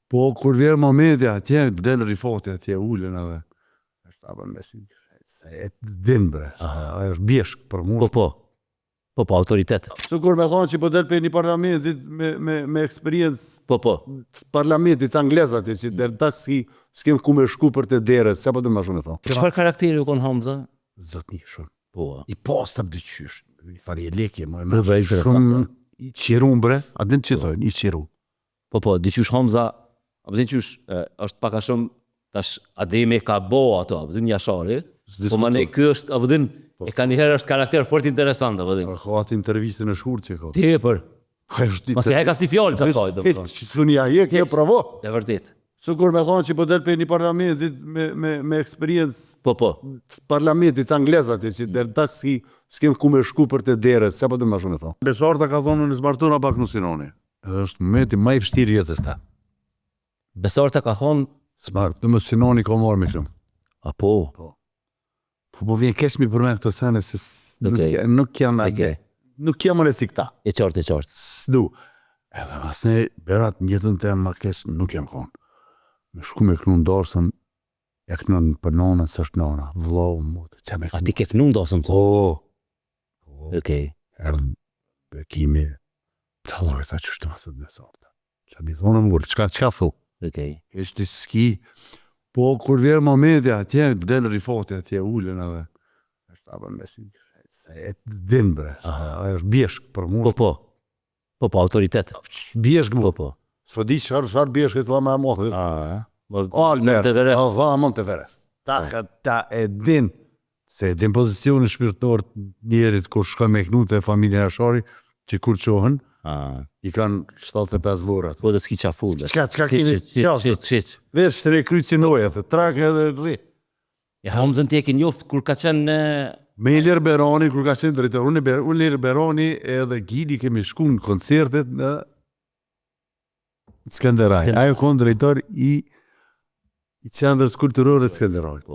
Po, kur vjerë momenti atje, del Rifati atje, ullën edhe. Është apën me si, se e din bre, ajo është bjeshk për mua. Po, autoritet. Sikur me thonë që po del për një parlamentit me eksperiencë Po. parlamentit anglezat, që del tak s'kem ku me shku për të derës, që po të më shumë me thonë. Çfarë karakteri u kon Hamza? Zotnishëm. Po. I posta bëdyqysh, i fari e lekje, shumë i qirum bre, a din që thojnë, i qiru. Po, diqysh Hamza, a përdin qysh, është paka shumë, tash Ademi ka bo ato, a përdin Jashari, po më ne kjo është, a përdin, e ka njëherë është karakter fort interesant, a përdin. Ka atë intervjistën e shhur që ka. Tepër. Masi heka si fjallë që thoj, që sunia je, kjo provo. E vërtit. Sikur me thonë që po del për një parlamentit me eksperiencë Po. parlamentit anglezat, që del tak s'kem ku me shku për të derës, që po të më shumë me thonë. Besarta ka thonë në zbartuna pak në Sinoni. Edhe është momenti më i vështirë jetës ta. Besarta ka thonë... Smartë, të më Sinoni ka marrë me shumë. A po? Po vjen kesh mi për me këto sene, se nuk jam në si këta. E qartë. S'du. Edhe asne, berat në jetën të ma kesh, nuk jam konë. Me shku me kënu ndarësën, e kënu për nona, së është nona, vlau, mutë, që me kënu. A ti ke kënu ndasëm të? Po. Erdhën, bekimi, të allore, sa që shtë masët me sartë. Që mi thonë më vërë, qka thu? Ishtë i s'ki, po kur vjerë momenti atje, del Rifati atje, ullën edhe. Është apën me si, se e din bre, ajo është bjeshk për mua. Po, autoritet. Bjeshk mu. Po. S'po di çfarë bjeshk e të me mohë. Monteverest. Ta e din, se e din pozicionin shpirtnor njerit kur shka me kënu të familja Jashari, që kur qohën, i kanë 75 vorat. Po dhe s'ki qafu dhe. Qka kini? Shit. Vesh të rekrycinoja, të trak edhe rri. E Hamzën t'je ki njoft kur ka qenë... Me Ilir Berani, kur ka qenë drejtor, unë Ilir Berani edhe Gili kemi shku në koncertet në Skanderaj. Ajo konë drejtor i qendrës kulturore të Skanderaj.